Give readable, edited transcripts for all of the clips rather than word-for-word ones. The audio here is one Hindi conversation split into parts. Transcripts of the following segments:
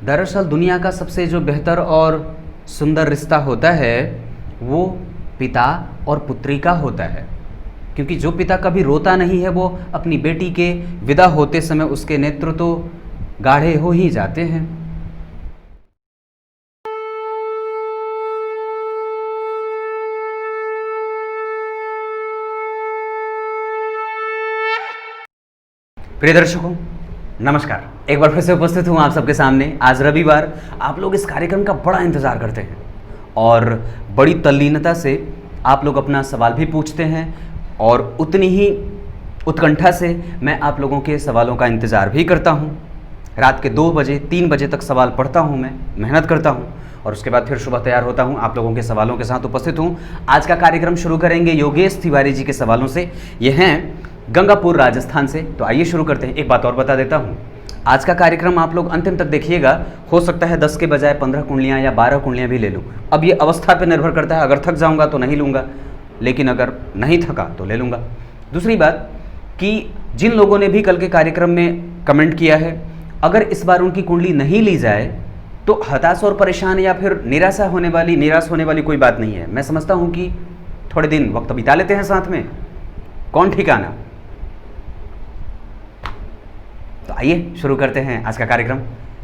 दरअसल दुनिया का सबसे जो बेहतर और सुंदर रिश्ता होता है वो पिता और पुत्री का होता है, क्योंकि जो पिता कभी रोता नहीं है वो अपनी बेटी के विदा होते समय उसके नेत्र तो गाढ़े हो ही जाते हैं। प्रिय दर्शकों नमस्कार, एक बार फिर से उपस्थित हूँ आप सबके सामने। आज रविवार, आप लोग इस कार्यक्रम का बड़ा इंतज़ार करते हैं और बड़ी तल्लीनता से आप लोग अपना सवाल भी पूछते हैं और उतनी ही उत्कंठा से मैं आप लोगों के सवालों का इंतज़ार भी करता हूँ। रात के 2 बजे 3 बजे तक सवाल पढ़ता हूँ, मैं मेहनत करता हूँ और उसके बाद फिर सुबह तैयार होता हूँ, आप लोगों के सवालों के साथ उपस्थित हूँ। आज का कार्यक्रम शुरू करेंगे योगेश तिवारी जी के सवालों से। ये हैं गंगापुर राजस्थान से। तो आइए शुरू करते हैं। एक बात और बता देता हूँ, आज का कार्यक्रम आप लोग अंतिम तक देखिएगा। हो सकता है 10 के बजाय 15 कुंडलियाँ या 12 कुंडलियाँ भी ले लूँ। अब ये अवस्था पर निर्भर करता है, अगर थक जाऊँगा तो नहीं लूँगा, लेकिन अगर नहीं थका तो ले लूँगा। दूसरी बात कि जिन लोगों ने भी कल के कार्यक्रम में कमेंट किया है, अगर इस बार उनकी कुंडली नहीं ली जाए तो हताश और परेशान या फिर निराश होने वाली कोई बात नहीं है। मैं समझता हूँ कि थोड़े दिन वक्त बिता लेते हैं साथ में, कौन ठिकाना। तो आइए शुरू करते हैं आज का कार्यक्रम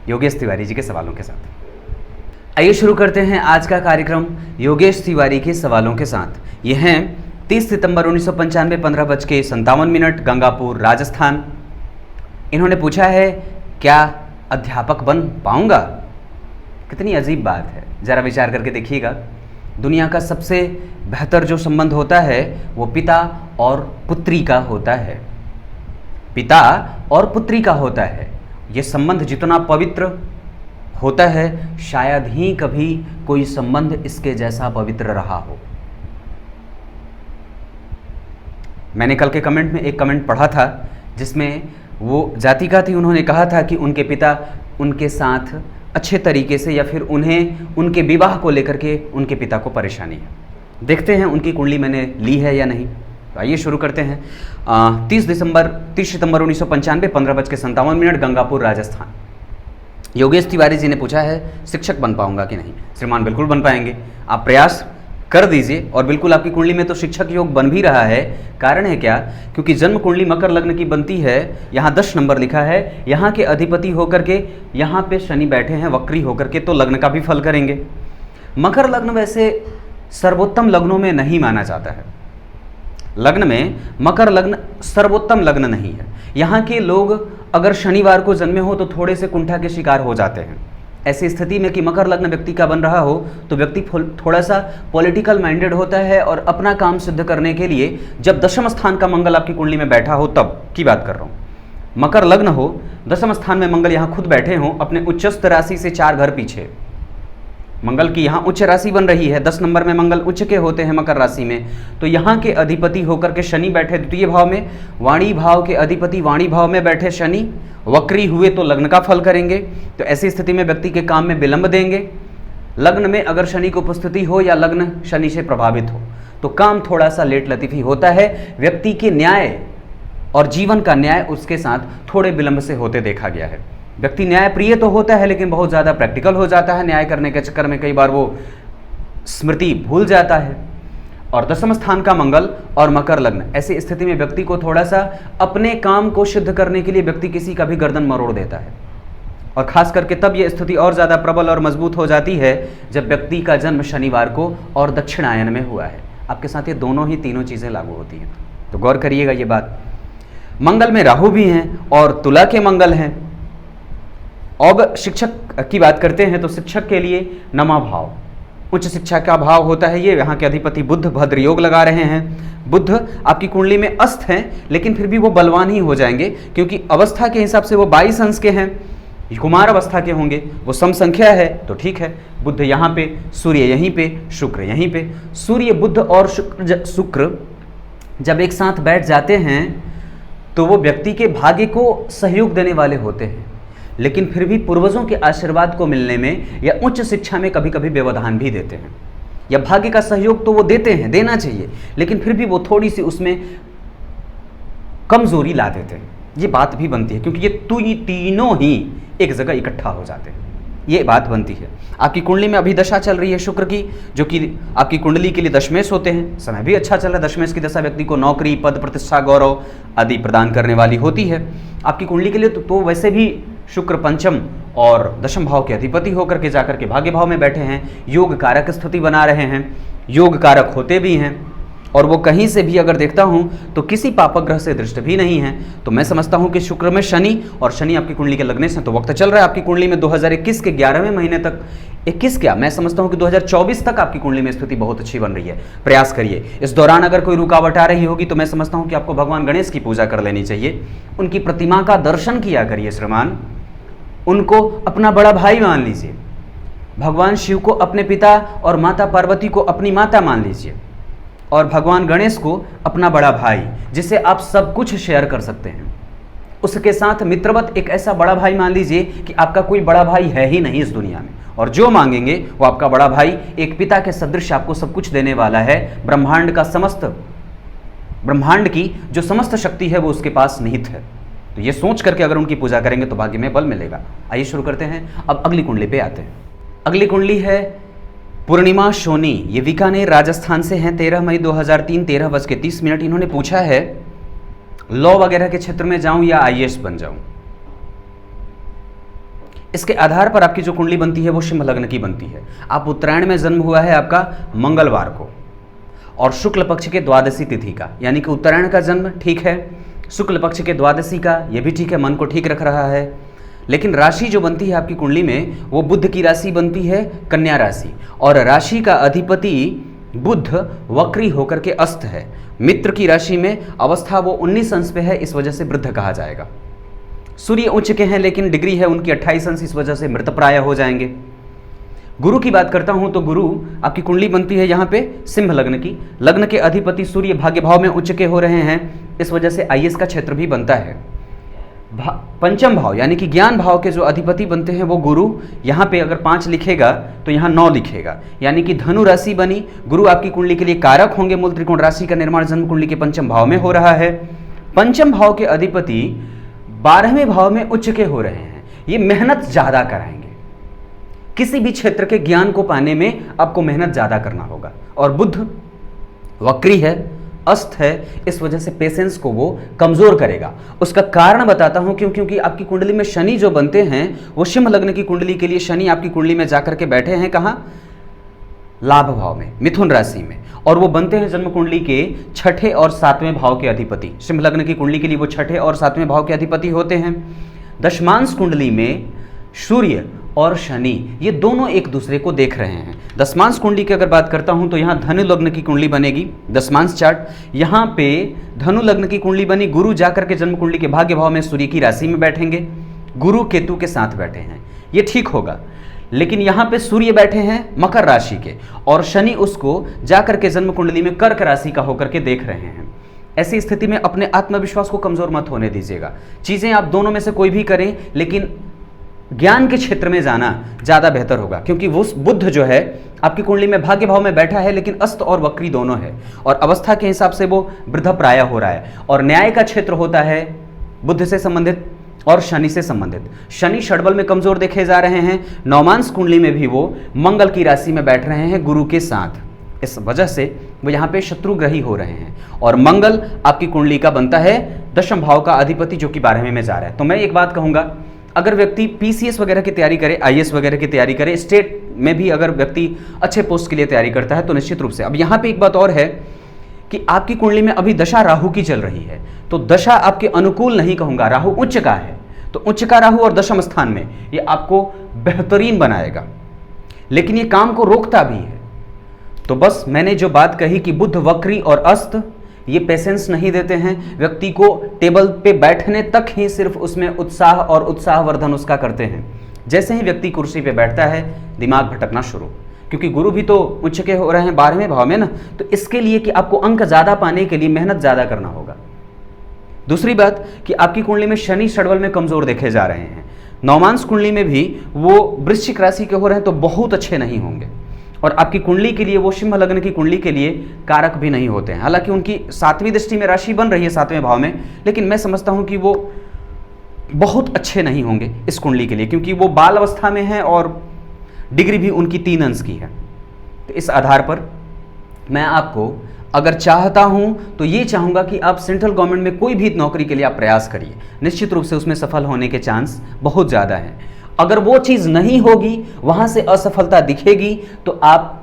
योगेश तिवारी जी के सवालों के साथ। आइए शुरू करते हैं आज का कार्यक्रम योगेश तिवारी के सवालों के साथ। ये हैं 30 सितंबर 1995, 15:57, गंगापुर राजस्थान। इन्होंने पूछा है, क्या अध्यापक बन पाऊंगा? कितनी अजीब बात है, ज़रा विचार करके देखिएगा। दुनिया का सबसे बेहतर जो संबंध होता है वो पिता और पुत्री का होता है। पिता और पुत्री का होता है। ये संबंध जितना पवित्र होता है, शायद ही कभी कोई संबंध इसके जैसा पवित्र रहा हो। मैंने कल के कमेंट में एक कमेंट पढ़ा था जिसमें वो जातिका थी, उन्होंने कहा था कि उनके पिता उनके साथ अच्छे तरीके से या फिर उन्हें उनके विवाह को लेकर के उनके पिता को परेशानी है। देखते हैं उनकी कुंडली मैंने ली है या नहीं। तो आइए शुरू करते हैं। 30 सितंबर 1995, 15:57, गंगापुर राजस्थान। योगेश तिवारी जी ने पूछा है, शिक्षक बन पाऊंगा कि नहीं? श्रीमान बिल्कुल बन पाएंगे, आप प्रयास कर दीजिए और बिल्कुल आपकी कुंडली में तो शिक्षक योग बन भी रहा है। कारण है क्या? क्योंकि जन्म कुंडली मकर लग्न की बनती है। यहाँ 10 नंबर लिखा है, यहाँ के अधिपति होकर के यहाँ पे शनि बैठे हैं वक्री होकर के, तो लग्न का भी फल करेंगे। मकर लग्न वैसे सर्वोत्तम लग्नों में नहीं माना जाता है। लग्न में मकर लग्न सर्वोत्तम लग्न नहीं है। यहाँ के लोग अगर शनिवार को जन्मे हो तो थोड़े से कुंठा के शिकार हो जाते हैं। ऐसी स्थिति में कि मकर लग्न व्यक्ति का बन रहा हो तो व्यक्ति थोड़ा सा पॉलिटिकल माइंडेड होता है और अपना काम सिद्ध करने के लिए जब दशम स्थान का मंगल आपकी कुंडली में बैठा हो तब की बात कर रहा हूँ। मकर लग्न हो, दशम स्थान में मंगल यहाँ खुद बैठे हों अपने उच्चस्थ राशि से 4 घर पीछे, मंगल की यहाँ उच्च राशि बन रही है। 10 नंबर में मंगल उच्च के होते हैं मकर राशि में, तो यहाँ के अधिपति होकर के शनि बैठे द्वितीय भाव में, वाणी भाव के अधिपति वाणी भाव में बैठे शनि वक्री हुए तो लग्न का फल करेंगे। तो ऐसी स्थिति में व्यक्ति के काम में विलंब देंगे। लग्न में अगर शनि की उपस्थिति हो या लग्न शनि से प्रभावित हो तो काम थोड़ा सा लेट लतीफी होता है। व्यक्ति के न्याय और जीवन का न्याय उसके साथ थोड़े विलंब से होते देखा गया है। व्यक्ति न्याय प्रिय तो होता है लेकिन बहुत ज़्यादा प्रैक्टिकल हो जाता है। न्याय करने के चक्कर में कई बार वो स्मृति भूल जाता है। और दशम स्थान का मंगल और मकर लग्न, ऐसी स्थिति में व्यक्ति को थोड़ा सा अपने काम को सिद्ध करने के लिए व्यक्ति किसी का भी गर्दन मरोड़ देता है। और खास करके तब यह स्थिति और ज़्यादा प्रबल और मजबूत हो जाती है जब व्यक्ति का जन्म शनिवार को और दक्षिणायन में हुआ है। आपके साथ ये दोनों ही तीनों चीज़ें लागू होती हैं, तो गौर करिएगा ये बात। मंगल में राहु भी हैं और तुला के मंगल हैं। अब शिक्षक की बात करते हैं तो शिक्षक के लिए नमा भाव, उच्च शिक्षा का भाव होता है ये। यहाँ के अधिपति बुध भद्र योग लगा रहे हैं। बुध आपकी कुंडली में अस्त हैं लेकिन फिर भी वो बलवान ही हो जाएंगे क्योंकि अवस्था के हिसाब से वो 22 अंश के हैं, कुमार अवस्था के होंगे, वो सम संख्या है तो ठीक है। बुध यहाँ पे, सूर्य यहीं पे, शुक्र यहीं पे। सूर्य बुध और शुक्र जब एक साथ बैठ जाते हैं तो वो व्यक्ति के भाग्य को सहयोग देने वाले होते हैं, लेकिन फिर भी पूर्वजों के आशीर्वाद को मिलने में या उच्च शिक्षा में कभी कभी व्यवधान भी देते हैं। या भाग्य का सहयोग तो वो देते हैं, देना चाहिए, लेकिन फिर भी वो थोड़ी सी उसमें कमजोरी ला देते हैं। ये बात भी बनती है क्योंकि ये तीनों ही एक जगह इकट्ठा हो जाते हैं। ये बात बनती है। आपकी कुंडली में अभी दशा चल रही है शुक्र की, जो कि आपकी कुंडली के लिए दशमेश होते हैं। समय भी अच्छा चल रहा है। दशमेश की दशा व्यक्ति को नौकरी, पद, प्रतिष्ठा, गौरव आदि प्रदान करने वाली होती है। आपकी कुंडली के लिए तो वैसे भी शुक्र पंचम और दशम भाव के अधिपति होकर के जाकर के भाग्य भाव में बैठे हैं, योग कारक स्थिति बना रहे हैं, योग कारक होते भी हैं। और वो कहीं से भी अगर देखता हूं तो किसी पापक ग्रह से दृष्ट भी नहीं है। तो मैं समझता हूं कि शुक्र में शनि, और शनि आपकी कुंडली के लगने से तो वक्त चल रहा है आपकी कुंडली में 2021 के 11वें महीने तक, 21 क्या मैं समझता हूं कि 2024 तक आपकी कुंडली में स्थिति बहुत अच्छी बन रही है। प्रयास करिए। इस दौरान अगर कोई रुकावट आ रही होगी तो मैं समझता हूं कि आपको भगवान गणेश की पूजा कर लेनी चाहिए। उनकी प्रतिमा का दर्शन किया करिए श्रीमान। उनको अपना बड़ा भाई मान लीजिए। भगवान शिव को अपने पिता और माता पार्वती को अपनी माता मान लीजिए, और भगवान गणेश को अपना बड़ा भाई, जिसे आप सब कुछ शेयर कर सकते हैं। उसके साथ मित्रवत एक ऐसा बड़ा भाई मान लीजिए कि आपका कोई बड़ा भाई है ही नहीं इस दुनिया में, और जो मांगेंगे वो आपका बड़ा भाई एक पिता के सदृश आपको सब कुछ देने वाला है। ब्रह्मांड की जो समस्त शक्ति है वो उसके पास निहित है। तो ये सोच करके अगर उनकी पूजा करेंगे तो भाग्य में बल मिलेगा। आइए शुरू करते हैं। अब अगली कुंडली पे आते हैं। अगली कुंडली है पूर्णिमा सोनी। ये बीकानेर राजस्थान से हैं। 13 मई 2003 13:30। इन्होंने पूछा है लॉ वगैरह के क्षेत्र में जाऊं या IAS बन जाऊं। इसके आधार पर आपकी जो कुंडली बनती है वो सिंह लग्न की बनती है। आप उत्तरायण में जन्म हुआ है आपका मंगलवार को, और शुक्ल पक्ष के द्वादशी तिथि का, यानी कि उत्तरायण का जन्म ठीक है, शुक्ल पक्ष के द्वादशी का ये भी ठीक है, मन को ठीक रख रहा है। लेकिन राशि जो बनती है आपकी कुंडली में वो बुध की राशि बनती है, कन्या राशि, और राशि का अधिपति बुध वक्री होकर के अस्त है। मित्र की राशि में अवस्था वो 19 अंश पे है, इस वजह से वृद्ध कहा जाएगा। सूर्य उच्च के हैं लेकिन डिग्री है उनकी 28 अंश, इस वजह से मृतप्राय हो जाएंगे। गुरु की बात करता हूं तो गुरु आपकी कुंडली बनती है यहाँ पे सिंह लग्न की। लग्न के अधिपति सूर्य भाग्य भाव में उच्च के हो रहे हैं, इस वजह से IAS का क्षेत्र भी बनता है। पंचम भाव यानी कि ज्ञान भाव के जो अधिपति बनते हैं वो गुरु, यहाँ पे अगर 5 लिखेगा तो यहाँ 9 लिखेगा, यानी कि धनु राशि बनी। गुरु आपकी कुंडली के लिए कारक होंगे। मूल त्रिकोण राशि का निर्माण जन्म कुंडली के पंचम भाव में हो रहा है। पंचम भाव के अधिपति 12वें भाव में उच्च के हो रहे हैं। ये मेहनत ज्यादा कराएंगे। किसी भी क्षेत्र के ज्ञान को पाने में आपको मेहनत ज्यादा करना होगा। और बुध वक्री है, अस्त है, इस वजह से पेशेंस को वो कमजोर करेगा। उसका कारण बताता हूं क्यों, क्योंकि आपकी कुंडली में शनि जो बनते हैं वो सिंह लग्न की कुंडली के लिए शनि आपकी कुंडली में जाकर के बैठे हैं कहां, लाभ भाव में, मिथुन राशि में, और वो बनते हैं जन्म कुंडली के 6ठे और 7वें भाव के अधिपति। सिंह लग्न की कुंडली के लिए वो 6ठे और 7वें भाव के अधिपति होते हैं। दशमांश कुंडली में सूर्य और शनि ये दोनों एक दूसरे को देख रहे हैं। दशमांश कुंडली की अगर बात करता हूं तो यहां धनु लग्न की कुंडली बनेगी। दशमांश चार्ट यहां पे धनु लग्न की कुंडली बनी। गुरु जाकर के जन्म कुंडली के भाग्य भाव में सूर्य की राशि में बैठेंगे, गुरु केतु के साथ बैठे हैं, ये ठीक होगा। लेकिन यहां पे सूर्य बैठे हैं मकर राशि के, और शनि उसको जाकर के जन्म कुंडली में कर्क राशि का होकर के देख रहे हैं। ऐसी स्थिति में अपने आत्मविश्वास को कमजोर मत होने दीजिएगा। चीजें आप दोनों में से कोई भी करें, लेकिन ज्ञान के क्षेत्र में जाना ज्यादा बेहतर होगा, क्योंकि वो बुध जो है आपकी कुंडली में भाग्य भाव में बैठा है, लेकिन अस्त और वक्री दोनों है, और अवस्था के हिसाब से वो वृद्धप्राय हो रहा है। और न्याय का क्षेत्र होता है बुध से संबंधित और शनि से संबंधित। शनि षड्बल में कमजोर देखे जा रहे हैं। नौमांश कुंडली में भी वो मंगल की राशि में बैठ रहे हैं गुरु के साथ, इस वजह से वो यहाँ पे शत्रुग्रही हो रहे हैं। और मंगल आपकी कुंडली का बनता है दशम भाव का अधिपति, जो कि 12वें में जा रहा है। तो मैं एक बात कहूंगा, अगर व्यक्ति PCS वगैरह की तैयारी करे, IAS वगैरह की तैयारी करे, स्टेट में भी अगर व्यक्ति अच्छे पोस्ट के लिए तैयारी करता है तो निश्चित रूप से। अब यहाँ पे एक बात और है कि आपकी कुंडली में अभी दशा राहु की चल रही है, तो दशा आपके अनुकूल नहीं कहूंगा। राहु उच्च का है, तो उच्च का राहु और दशम स्थान में ये आपको बेहतरीन बनाएगा, लेकिन ये काम को रोकता भी है। तो बस मैंने जो बात कही कि बुध वक्री और अस्त ये पेशेंस नहीं देते हैं, व्यक्ति को टेबल पे बैठने तक ही सिर्फ उसमें उत्साह और उत्साहवर्धन उसका करते हैं। जैसे ही व्यक्ति कुर्सी पे बैठता है दिमाग भटकना शुरू, क्योंकि गुरु भी तो उच्च के हो रहे हैं 12वें भाव में ना, तो इसके लिए कि आपको अंक ज्यादा पाने के लिए मेहनत ज्यादा करना होगा। दूसरी बात कि आपकी कुंडली में शनि षड्बल में कमजोर देखे जा रहे हैं। नौमांश कुंडली में भी वो वृश्चिक राशि के हो रहे हैं, तो बहुत अच्छे नहीं होंगे। और आपकी कुंडली के लिए वो सिंह लग्न की कुंडली के लिए कारक भी नहीं होते हैं। हालांकि उनकी 7वीं दृष्टि में राशि बन रही है 7वें भाव में, लेकिन मैं समझता हूं कि वो बहुत अच्छे नहीं होंगे इस कुंडली के लिए, क्योंकि वो बाल अवस्था में है और डिग्री भी उनकी 3 अंश की है। तो इस आधार पर मैं आपको अगर चाहता हूं तो ये चाहूंगा कि आप सेंट्रल गवर्नमेंट में कोई भी नौकरी के लिए आप प्रयास करिए, निश्चित रूप से उसमें सफल होने के चांस बहुत ज़्यादा हैं। अगर वो चीज़ नहीं होगी, वहां से असफलता दिखेगी, तो आप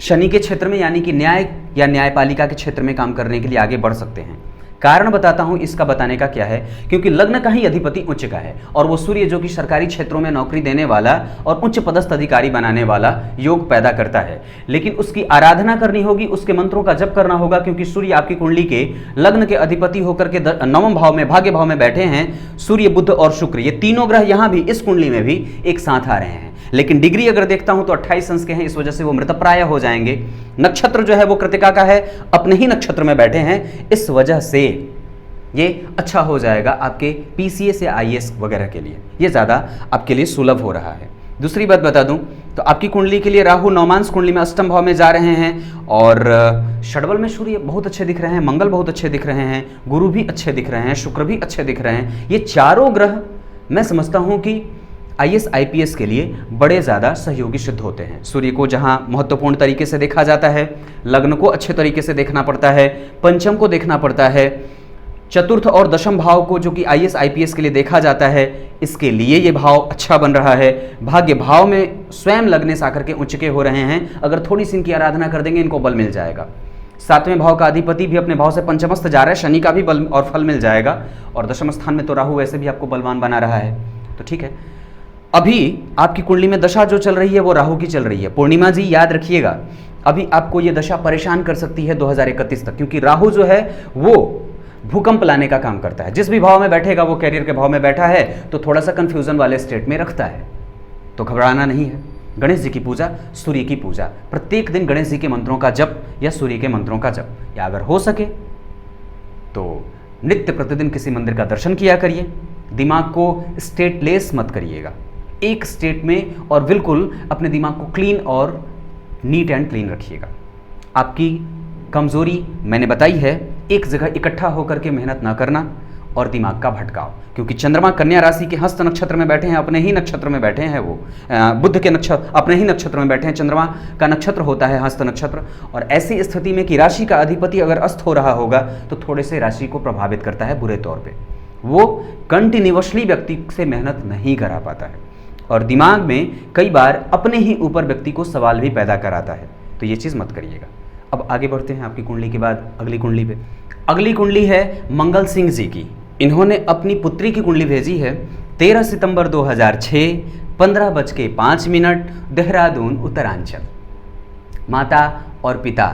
शनि के क्षेत्र में यानी कि न्याय या न्यायपालिका के क्षेत्र में काम करने के लिए आगे बढ़ सकते हैं। कारण बताता हूं इसका बताने का क्या है, क्योंकि लग्न का ही अधिपति उच्च का है और वो सूर्य जो कि सरकारी क्षेत्रों में नौकरी देने वाला और उच्च पदस्थ अधिकारी बनाने वाला योग पैदा करता है। लेकिन उसकी आराधना करनी होगी, उसके मंत्रों का जप करना होगा, क्योंकि सूर्य आपकी कुंडली के लग्न के अधिपति होकर के 9वें भाव में, भाग्य भाव में बैठे हैं। सूर्य, बुध और शुक्र, ये तीनों ग्रह यहां भी इस कुंडली में भी एक साथ आ रहे हैं। लेकिन डिग्री अगर देखता हूं तो 28 अंश के हैं, इस वजह से वो मृतप्राय हो जाएंगे। नक्षत्र जो है वो कृतिका का है, अपने ही नक्षत्र में बैठे हैं, इस वजह से ये अच्छा हो जाएगा आपके पीसीएस या आईएएस वगैरह के लिए, ये ज़्यादा आपके लिए सुलभ हो रहा है। दूसरी बात बता दूं तो आपकी कुंडली के लिए राहु नवमांश कुंडली में अष्टम भाव में जा रहे हैं और षडबल में सूर्य बहुत अच्छे दिख रहे हैं, मंगल बहुत अच्छे दिख रहे हैं, गुरु भी अच्छे दिख रहे हैं, शुक्र भी अच्छे दिख रहे हैं। ये चारों ग्रह मैं समझता हूं कि आईएएस आईपीएस के लिए बड़े ज़्यादा सहयोगी सिद्ध होते हैं। सूर्य को जहां महत्वपूर्ण तरीके से देखा जाता है, लग्न को अच्छे तरीके से देखना पड़ता है, पंचम को देखना पड़ता है, चतुर्थ और दशम भाव को जो कि आईएएस आईपीएस के लिए देखा जाता है, इसके लिए ये भाव अच्छा बन रहा है। भाग्य भाव में स्वयं लग्नेश आकर के उच्च के हो रहे हैं, अगर थोड़ी सी इनकी आराधना कर देंगे इनको बल मिल जाएगा। 7वें भाव का अधिपति भी अपने भाव से पंचमस्थ जा रहा है, शनि का भी बल और फल मिल जाएगा। और दशम स्थान में तो राहु वैसे भी आपको बलवान बना रहा है, तो ठीक है। अभी आपकी कुंडली में दशा जो चल रही है वो राहु की चल रही है। पूर्णिमा जी याद रखिएगा, अभी आपको ये दशा परेशान कर सकती है 2031 तक, क्योंकि राहु जो है वो भूकंप लाने का काम करता है। जिस भी भाव में बैठेगा, वो कैरियर के भाव में बैठा है तो थोड़ा सा कंफ्यूजन वाले स्टेट में रखता है, तो घबराना नहीं है। गणेश जी की पूजा, सूर्य की पूजा, प्रत्येक दिन गणेश जी के मंत्रों का जप या सूर्य के मंत्रों का जप, या अगर हो सके तो नित्य प्रतिदिन किसी मंदिर का दर्शन किया करिए। दिमाग को स्टेटलेस मत करिएगा, एक स्टेट में, और बिल्कुल अपने दिमाग को क्लीन और नीट एंड क्लीन रखिएगा। आपकी कमजोरी मैंने बताई है, एक जगह इकट्ठा होकर के मेहनत ना करना और दिमाग का भटकाव, क्योंकि चंद्रमा कन्या राशि के हस्त नक्षत्र में बैठे हैं, अपने ही नक्षत्र में बैठे हैं, वो बुध के नक्षत्र अपने ही नक्षत्र में बैठे हैं। चंद्रमा का नक्षत्र होता है हस्त नक्षत्र, और ऐसी स्थिति में कि राशि का अधिपति अगर अस्त हो रहा होगा तो थोड़े से राशि को प्रभावित करता है बुरे तौर पर। वो कंटिन्यूअसली व्यक्ति से मेहनत नहीं करा पाता है और दिमाग में कई बार अपने ही ऊपर व्यक्ति को सवाल भी पैदा कराता है, तो ये चीज़ मत करिएगा। अब आगे बढ़ते हैं आपकी कुंडली के बाद अगली कुंडली पे। अगली कुंडली है मंगल सिंह जी की। इन्होंने अपनी पुत्री की कुंडली भेजी है 13 सितंबर 2006, 15:05, देहरादून, उत्तरांचल। माता और पिता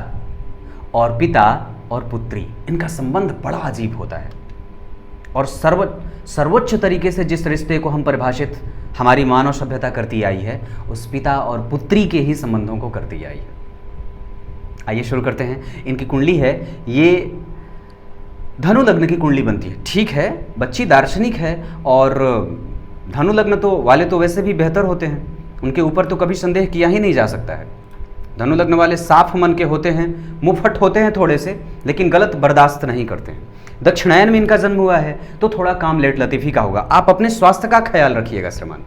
और पुत्री, इनका संबंध बड़ा अजीब होता है और सर्वोच्च तरीके से जिस रिश्ते को हम परिभाषित हमारी मानव सभ्यता करती आई है, उस पिता और पुत्री के ही संबंधों को करती आई है। आइए शुरू करते हैं। इनकी कुंडली है, ये धनु लग्न की कुंडली बनती है। ठीक है, बच्ची दार्शनिक है और धनु लग्न तो वाले तो वैसे भी बेहतर होते हैं, उनके ऊपर तो कभी संदेह किया ही नहीं जा सकता है। धनु लग्न वाले साफ मन के होते हैं, मुंहफट होते हैं थोड़े से, लेकिन गलत बर्दाश्त नहीं करते हैं। दक्षिणायन में इनका जन्म हुआ है तो थोड़ा काम लेट लतीफ़ी का होगा। आप अपने स्वास्थ्य का ख्याल रखिएगा श्रीमान।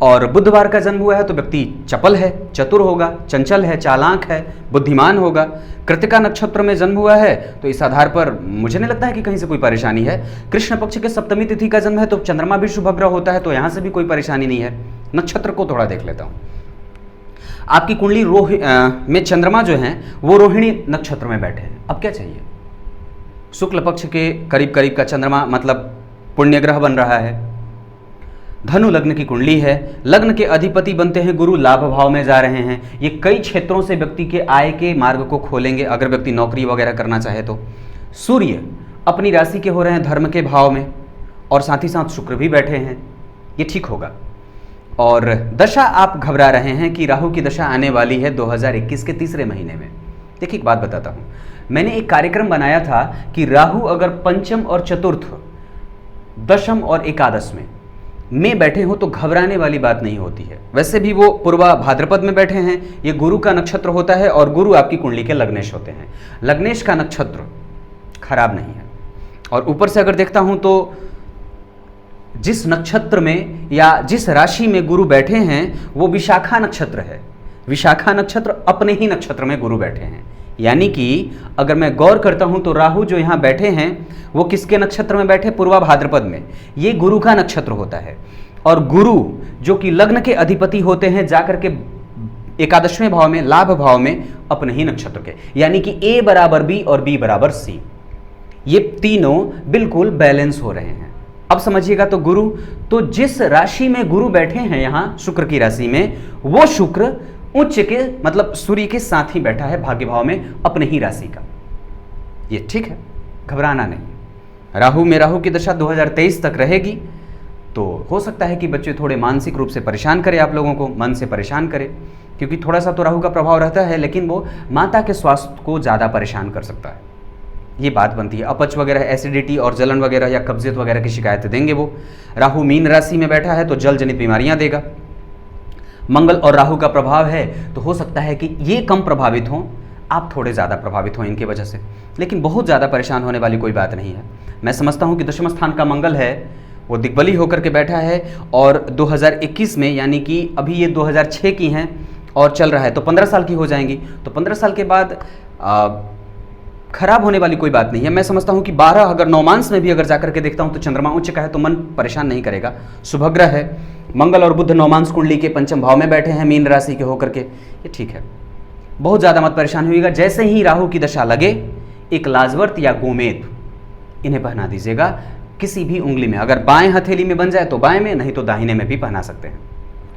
और बुधवार का जन्म हुआ है तो व्यक्ति चपल है, चतुर होगा, चंचल है, चालाक है, बुद्धिमान होगा। कृतिका नक्षत्र में जन्म हुआ है तो इस आधार पर मुझे नहीं लगता है कि कहीं से कोई परेशानी है। कृष्ण पक्ष के सप्तमी तिथि का जन्म है तो चंद्रमा भी शुभ ग्रह होता है, तो यहाँ से भी कोई परेशानी नहीं है। नक्षत्र को थोड़ा देख लेता हूँ। आपकी कुंडली में चंद्रमा जो है वो रोहिणी नक्षत्र में बैठे हैं। अब क्या चाहिए? शुक्ल पक्ष के करीब करीब का चंद्रमा, मतलब पुण्य ग्रह बन रहा है। धनु लग्न की कुंडली है, लग्न के अधिपति बनते हैं गुरु, लाभ भाव में जा रहे हैं। ये कई क्षेत्रों से व्यक्ति के आय के मार्ग को खोलेंगे अगर व्यक्ति नौकरी वगैरह करना चाहे तो। सूर्य अपनी राशि के हो रहे हैं धर्म के भाव में और साथ ही साथ शुक्र भी बैठे हैं, ये ठीक होगा। और दशा आप घबरा रहे हैं कि राहु की दशा आने वाली है 2021 के तीसरे महीने में। देखिए एक बात बताता हूँ, मैंने एक कार्यक्रम बनाया था कि राहु अगर पंचम और चतुर्थ, दशम और एकादश में बैठे हो तो घबराने वाली बात नहीं होती है। वैसे भी वो पूर्वा भाद्रपद में बैठे हैं, ये गुरु का नक्षत्र होता है और गुरु आपकी कुंडली के लग्नेश होते हैं। लग्नेश का नक्षत्र खराब नहीं है। और ऊपर से अगर देखता हूं तो जिस नक्षत्र में या जिस राशि में गुरु बैठे हैं वो विशाखा नक्षत्र है। विशाखा नक्षत्र अपने ही नक्षत्र में गुरु बैठे हैं, यानी कि अगर मैं गौर करता हूं तो राहु जो यहां बैठे हैं वो किसके नक्षत्र में बैठे? पूर्वा भाद्रपद में। ये गुरु का नक्षत्र होता है और गुरु जो कि लग्न के अधिपति होते हैं जाकर के एकादशवें भाव में, लाभ भाव में, अपने ही नक्षत्र के, यानी कि A बराबर B और B बराबर C, ये तीनों बिल्कुल बैलेंस हो रहे हैं। अब समझिएगा, तो गुरु, तो जिस राशि में गुरु बैठे हैं यहां शुक्र की राशि में, वो शुक्र उच्च के मतलब सूर्य के साथ ही बैठा है भाग्य भाव में अपने ही राशि का। ये ठीक है, घबराना नहीं। राहु में राहु की दशा 2023 तक रहेगी, तो हो सकता है कि बच्चे थोड़े मानसिक रूप से परेशान करे, आप लोगों को मन से परेशान करे, क्योंकि थोड़ा सा तो राहु का प्रभाव रहता है, लेकिन वो माता के स्वास्थ्य को ज़्यादा परेशान कर सकता है। ये बात बनती है, अपच वगैरह, एसिडिटी और जलन वगैरह या कब्जियत वगैरह की शिकायतें देंगे वो। राहु मीन राशि में बैठा है तो जल जनित बीमारियां देगा। मंगल और राहु का प्रभाव है तो हो सकता है कि ये कम प्रभावित हों, आप थोड़े ज़्यादा प्रभावित हों इनकी वजह से, लेकिन बहुत ज़्यादा परेशान होने वाली कोई बात नहीं है। मैं समझता हूँ कि दशम स्थान का मंगल है वो दिग्बली होकर के बैठा है और 2021 में, यानी कि अभी ये 2006 की हैं और चल रहा है तो 15 साल की हो जाएंगी, तो 15 साल के बाद खराब होने वाली कोई बात नहीं है। मैं समझता हूं कि 12 अगर नौमांस में भी अगर जाकर के देखता हूं तो चंद्रमा उच्च का है तो मन परेशान नहीं करेगा, शुभग्रह है। मंगल और बुध नौमांस कुंडली के पंचम भाव में बैठे हैं मीन राशि के होकर के, ये ठीक है, बहुत ज़्यादा मत परेशान होइएगा। जैसे ही राहु की दशा लगे, एक लाजवर्त या गोमेद इन्हें पहना दीजिएगा किसी भी उंगली में, अगर बाएं हथेली में बन जाए तो बाएं में, नहीं तो दाहिने में भी पहना सकते हैं,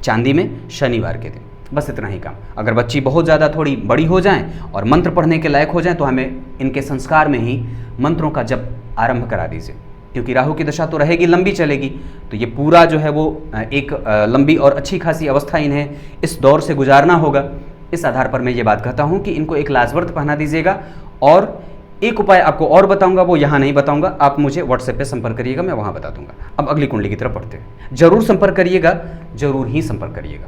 चांदी में, शनिवार के दिन। बस इतना ही काम। अगर बच्ची बहुत ज़्यादा थोड़ी बड़ी हो जाएं और मंत्र पढ़ने के लायक हो जाएं तो हमें इनके संस्कार में ही मंत्रों का जप आरंभ करा दीजिए, क्योंकि राहु की दशा तो रहेगी, लंबी चलेगी, तो ये पूरा जो है वो एक लंबी और अच्छी खासी अवस्था इन्हें इस दौर से गुजारना होगा। इस आधार पर मैं ये बात कहता हूँ कि इनको एक लाजवर्त पहना दीजिएगा। और एक उपाय आपको और बताऊंगा, वो यहाँ नहीं बताऊंगा, आप मुझे व्हाट्सएप पे संपर्क करिएगा, मैं वहाँ बता दूंगा। अब अगली कुंडली की तरफ बढ़ते हैं। जरूर संपर्क करिएगा, जरूर ही संपर्क करिएगा।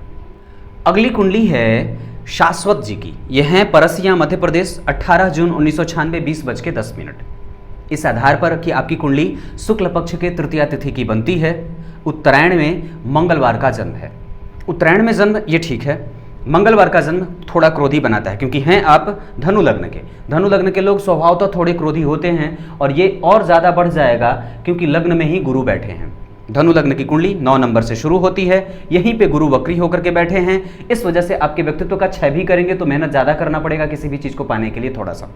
अगली कुंडली है शाश्वत जी की। ये हैं परसिया, मध्य प्रदेश, 18 जून 1996, 20:10। इस आधार पर कि आपकी कुंडली शुक्ल पक्ष के तृतीया तिथि की बनती है, उत्तरायण में मंगलवार का जन्म है। उत्तरायण में जन्म ये ठीक है, मंगलवार का जन्म थोड़ा क्रोधी बनाता है, क्योंकि हैं आप धनु लग्न के। धनु लग्न के लोग स्वभावतः थोड़े क्रोधी होते हैं और ये और ज़्यादा बढ़ जाएगा क्योंकि लग्न में ही गुरु बैठे हैं। धनु लग्न की कुंडली 9 नंबर से शुरू होती है, यहीं पे गुरु वक्री होकर के बैठे हैं। इस वजह से आपके व्यक्तित्व का क्षय भी करेंगे, तो मेहनत ज़्यादा करना पड़ेगा किसी भी चीज़ को पाने के लिए, थोड़ा सा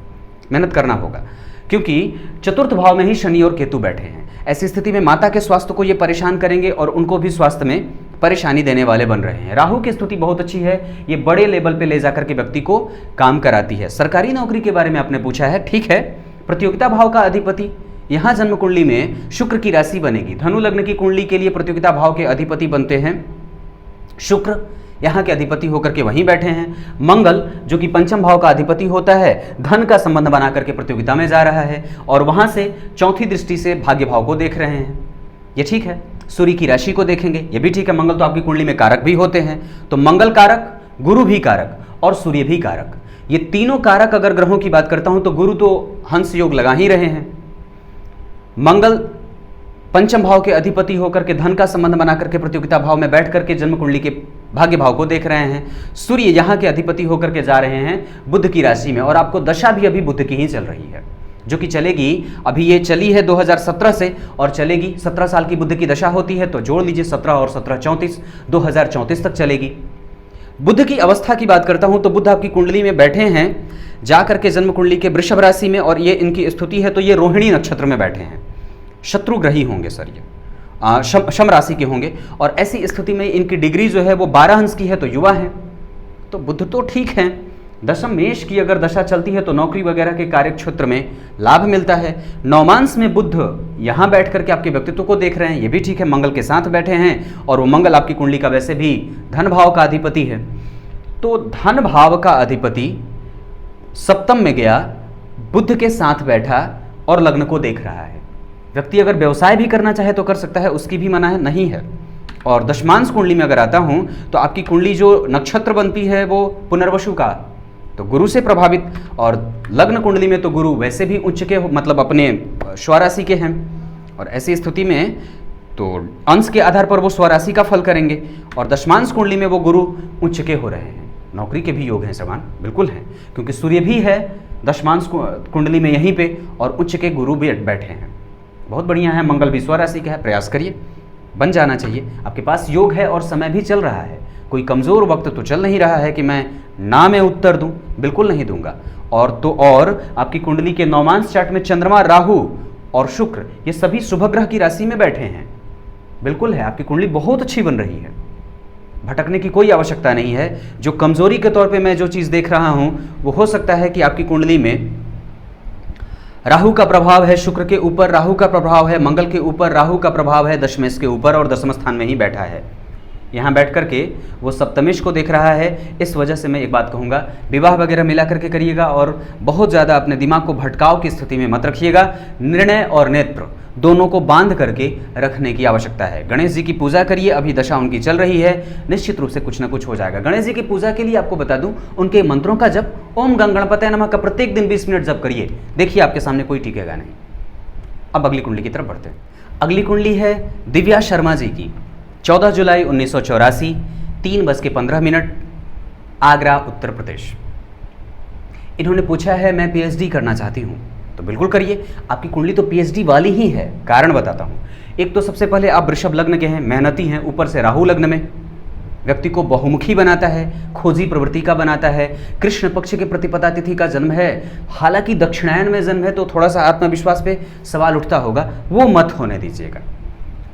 मेहनत करना होगा, क्योंकि चतुर्थ भाव में ही शनि और केतु बैठे हैं। ऐसी स्थिति में माता के स्वास्थ्य को ये परेशान करेंगे और उनको भी स्वास्थ्य में परेशानी देने वाले बन रहे हैं। राहु की स्थिति बहुत अच्छी है, ये बड़े लेवल पे ले जाकर के व्यक्ति को काम कराती है। सरकारी नौकरी के बारे में आपने पूछा है, ठीक है। प्रतियोगिता भाव का अधिपति यहाँ जन्म कुंडली में शुक्र की राशि बनेगी। धनु लग्न की कुंडली के लिए प्रतियोगिता भाव के अधिपति बनते हैं शुक्र, यहाँ के अधिपति होकर के वहीं बैठे हैं। मंगल जो कि पंचम भाव का अधिपति होता है, धन का संबंध बना करके प्रतियोगिता में जा रहा है और वहाँ से चौथी दृष्टि से भाग्य भाव को देख रहे हैं, ये ठीक है। सूर्य की राशि को देखेंगे, ये भी ठीक है। मंगल तो आपकी कुंडली में कारक भी होते हैं, तो मंगल कारक, गुरु भी कारक और सूर्य भी कारक, ये तीनों कारक अगर ग्रहों की बात करता हूं तो गुरु तो हंस योग लगा ही रहे हैं। मंगल पंचम भाव के अधिपति होकर के धन का संबंध बना करके प्रतियोगिता भाव में बैठ करके जन्म कुंडली के भाग्य भाव को देख रहे हैं। सूर्य यहाँ के अधिपति होकर के जा रहे हैं बुध की राशि में और आपको दशा भी अभी बुध की ही चल रही है, जो कि चलेगी, अभी ये चली है 2017 से और चलेगी। 17 साल की बुध की दशा होती है, तो जोड़ लीजिए 17 और 17 34, 2034 तक चलेगी। बुध की अवस्था की बात करता हूं तो बुध आपकी कुंडली में बैठे हैं जाकर के जन्म कुंडली के वृषभ राशि में, और ये इनकी स्थिति है तो ये रोहिणी नक्षत्र में बैठे हैं। शत्रुग्रही होंगे सर, ये शम राशि के होंगे और ऐसी स्थिति में इनकी डिग्री जो है वो 12 अंश की है, तो युवा है, तो बुध तो ठीक है। दशम मेष की अगर दशा चलती है तो नौकरी वगैरह के कार्य क्षेत्र में लाभ मिलता है। नौमांस में बुध यहाँ बैठ करके आपके व्यक्तित्व को देख रहे हैं, ये भी ठीक है। मंगल के साथ बैठे हैं और वो मंगल आपकी कुंडली का वैसे भी धन भाव का अधिपति है, तो धन भाव का अधिपति सप्तम में गया, बुध के साथ बैठा और लग्न को देख रहा है। व्यक्ति अगर व्यवसाय भी करना चाहे तो कर सकता है, उसकी भी मना है नहीं है। और दशमांश कुंडली में अगर आता हूं तो आपकी कुंडली जो नक्षत्र बनती है वो पुनर्वसु का, तो गुरु से प्रभावित, और लग्न कुंडली में तो गुरु वैसे भी उच्च के मतलब अपने स्वराशि के हैं। और ऐसी स्थिति में तो अंश के आधार पर वो स्वराशि का फल करेंगे। और दशमांश कुंडली में वो गुरु उच्च के हो रहे हैं, नौकरी के भी योग हैं श्रवण, बिल्कुल हैं, क्योंकि सूर्य भी है दशमांश कुंडली में यहीं पे और उच्च के गुरु भी बैठे हैं। बहुत बढ़िया है, मंगल भी स्वराशि का है, प्रयास करिए, बन जाना चाहिए। आपके पास योग है और समय भी चल रहा है, कोई कमज़ोर वक्त तो चल नहीं रहा है कि मैं ना में उत्तर दूं, बिल्कुल नहीं दूंगा। और आपकी कुंडली के नौमांश चार्ट में चंद्रमा, राहु और शुक्र ये सभी शुभ ग्रह की राशि में बैठे हैं, बिल्कुल है, आपकी कुंडली बहुत अच्छी बन रही है, भटकने की कोई आवश्यकता नहीं है। जो कमजोरी के तौर पे मैं जो चीज़ देख रहा हूं वो हो सकता है कि आपकी कुंडली में राहु का प्रभाव है, शुक्र के ऊपर राहु का प्रभाव है, मंगल के ऊपर राहु का प्रभाव है, दशमेश के ऊपर और दसम स्थान में ही बैठा है। यहाँ बैठ करके वो सप्तमेश को देख रहा है। इस वजह से मैं एक बात कहूँगा, विवाह वगैरह मिला करके करिएगा और बहुत ज़्यादा अपने दिमाग को भटकाव की स्थिति में मत रखिएगा। निर्णय और नेत्र दोनों को बांध करके रखने की आवश्यकता है। गणेश जी की पूजा करिए, अभी दशा उनकी चल रही है, निश्चित रूप से कुछ ना कुछ हो जाएगा। गणेश जी की पूजा के लिए आपको बता दूं, उनके मंत्रों का जप, ओम गं गणपतये नमः का प्रत्येक दिन 20 मिनट जप करिए, देखिए आपके सामने कोई टिकेगा नहीं। अब अगली कुंडली की तरफ बढ़ते हैं। अगली कुंडली है दिव्या शर्मा जी की, 14 जुलाई 1984, 3:15, आगरा, उत्तर प्रदेश। इन्होंने पूछा है मैं पीएचडी करना चाहती हूँ, तो बिल्कुल करिए, आपकी कुंडली तो पीएचडी वाली ही है। कारण बताता हूँ, एक तो सबसे पहले आप वृषभ लग्न के हैं, मेहनती हैं, ऊपर से राहु लग्न में, व्यक्ति को बहुमुखी बनाता है, खोजी प्रवृत्ति का बनाता है, कृष्ण पक्ष के प्रतिपदा तिथि का जन्म है। हालांकि दक्षिणायन में जन्म है तो थोड़ा सा आत्मविश्वास पे सवाल उठता होगा, वो मत होने दीजिएगा।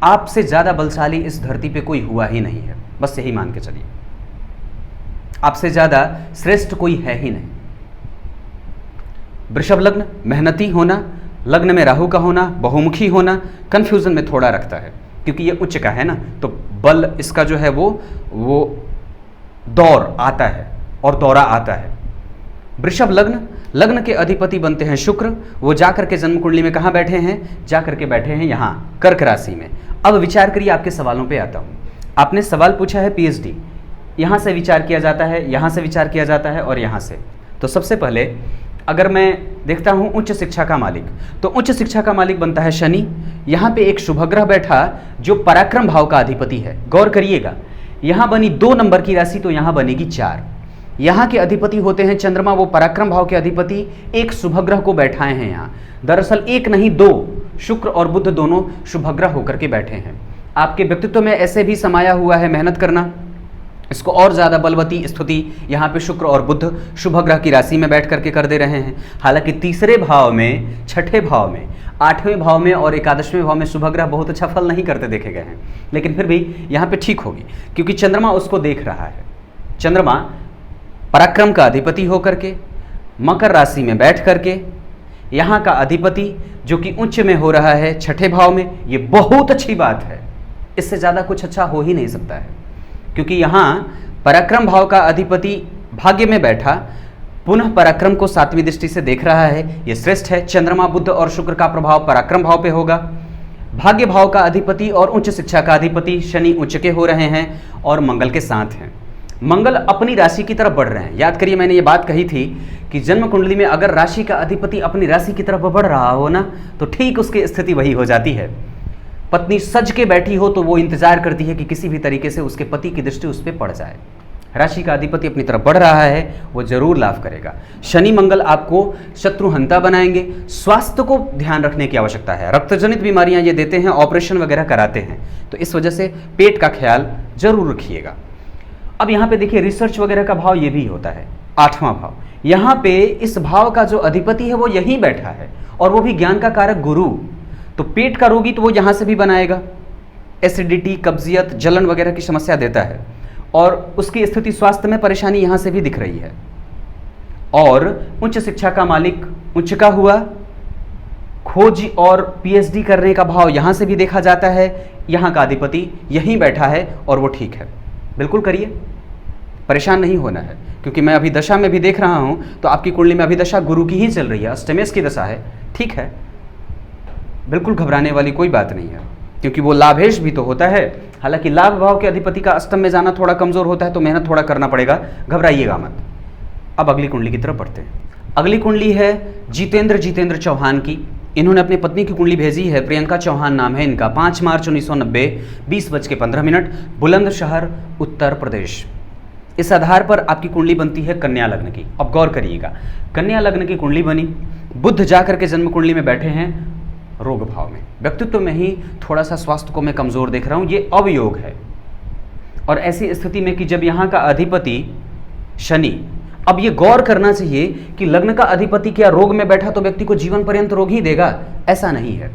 आपसे ज़्यादा बलशाली इस धरती पे कोई हुआ ही नहीं है, बस यही मान के चलिए, आपसे ज़्यादा श्रेष्ठ कोई है ही नहीं। वृषभ लग्न, मेहनती होना, लग्न में राहु का होना, बहुमुखी होना कंफ्यूजन में थोड़ा रखता है, क्योंकि ये उच्च का है ना, तो बल इसका जो है वो दौर आता है और दौरा आता है। वृषभ लग्न, लग्न के अधिपति बनते हैं शुक्र, वो जाकर के जन्म कुंडली में कहाँ बैठे हैं, जाकर के बैठे हैं यहाँ कर्क राशि में। अब विचार करिए, आपके सवालों पे आता हूँ। आपने सवाल पूछा है पीएचडी, यहाँ से विचार किया जाता है, यहाँ से विचार किया जाता है और यहाँ से। तो सबसे पहले अगर मैं देखता हूँ उच्च शिक्षा का मालिक, तो उच्च शिक्षा का मालिक बनता है शनि। यहाँ पे एक शुभ ग्रह बैठा जो पराक्रम भाव का अधिपति है। गौर करिएगा, यहाँ बनी 2 नंबर की राशि तो यहाँ बनेगी 4। यहाँ के अधिपति होते हैं चंद्रमा, वो पराक्रम भाव के अधिपति एक शुभ ग्रह को बैठाए हैं यहाँ। दरअसल एक नहीं 2, शुक्र और बुध दोनों शुभ ग्रह होकर के बैठे हैं। आपके व्यक्तित्व में ऐसे भी समाया हुआ है मेहनत करना, इसको और ज़्यादा बलवती स्तुति यहाँ पे शुक्र और बुध शुभ ग्रह की राशि में बैठ करके कर दे रहे हैं। हालांकि तीसरे भाव में, छठे भाव में, 8वें भाव में और 11वें भाव में शुभ ग्रह बहुत अच्छा फल नहीं करते देखे गए हैं, लेकिन फिर भी यहाँ पे ठीक होगी, क्योंकि चंद्रमा उसको देख रहा है। चंद्रमा पराक्रम का अधिपति होकर के मकर राशि में बैठ करके यहाँ का अधिपति जो कि उच्च में हो रहा है छठे भाव में, ये बहुत अच्छी बात है, इससे ज़्यादा कुछ अच्छा हो ही नहीं सकता है, क्योंकि यहाँ पराक्रम भाव का अधिपति भाग्य में बैठा पुनः पराक्रम को 7वीं दृष्टि से देख रहा है, ये श्रेष्ठ है। चंद्रमा, बुध और शुक्र का प्रभाव पराक्रम भाव पे होगा। भाग्य भाव का अधिपति और उच्च शिक्षा का अधिपति शनि उच्च के हो रहे हैं और मंगल के साथ हैं। मंगल अपनी राशि की तरफ बढ़ रहे हैं। याद करिए, मैंने ये बात कही थी कि जन्म कुंडली में अगर राशि का अधिपति अपनी राशि की तरफ बढ़ रहा हो ना, तो ठीक उसकी स्थिति वही हो जाती है। पत्नी सज के बैठी हो तो वो इंतजार करती है कि किसी भी तरीके से उसके पति की दृष्टि उस पर पड़ जाए। राशि का अधिपति अपनी तरफ बढ़ रहा है, वो जरूर लाभ करेगा। शनि मंगल आपको शत्रुहंता बनाएंगे। स्वास्थ्य को ध्यान रखने की आवश्यकता है। रक्तजनित बीमारियां ये देते हैं, ऑपरेशन वगैरह कराते हैं, तो इस वजह से पेट का ख्याल जरूर रखिएगा। अब यहाँ पे देखिए, रिसर्च वगैरह का भाव ये भी होता है 8वां भाव। यहाँ पे इस भाव का जो अधिपति है वो यहीं बैठा है और वो भी ज्ञान का कारक गुरु। तो पेट का रोगी तो वो यहाँ से भी बनाएगा, एसिडिटी, कब्जियत, जलन वगैरह की समस्या देता है और उसकी स्थिति स्वास्थ्य में परेशानी यहाँ से भी दिख रही है। और उच्च शिक्षा का मालिक उच्च का हुआ, खोज और पीएचडी करने का भाव यहाँ से भी देखा जाता है। यहाँ का अधिपति यहीं बैठा है और वो ठीक है, बिल्कुल करिए, परेशान नहीं होना है। क्योंकि मैं अभी दशा में भी देख रहा हूँ तो आपकी कुंडली में अभी दशा गुरु की ही चल रही है, अष्टमेश की दशा है, ठीक है, बिल्कुल घबराने वाली कोई बात नहीं है, क्योंकि वो लाभेश भी तो होता है। हालांकि लाभ भाव के अधिपति का अष्टम में जाना थोड़ा कमजोर होता है, तो मेहनत थोड़ा करना पड़ेगा, घबराइएगा मत। अब अगली कुंडली की तरफ बढ़ते हैं। अगली कुंडली है जितेंद्र चौहान की, इन्होंने अपनी पत्नी की कुंडली भेजी है, प्रियंका चौहान नाम है इनका, 5 मार्च 1990, 20:15, बुलंदशहर उत्तर प्रदेश। इस आधार पर आपकी कुंडली बनती है कन्या लग्न की। अब गौर करिएगा, कन्या लग्न की कुंडली बनी, बुध जाकर के जन्म कुंडली में बैठे हैं रोग भाव में। व्यक्तित्व में ही थोड़ा सा स्वास्थ्य को मैं कमजोर देख रहा हूं, ये अवयोग है। और ऐसी स्थिति में कि जब यहाँ का अधिपति शनि, अब ये गौर करना चाहिए कि लग्न का अधिपति क्या रोग में बैठा तो व्यक्ति को जीवन पर्यंत रोग ही देगा? ऐसा नहीं है।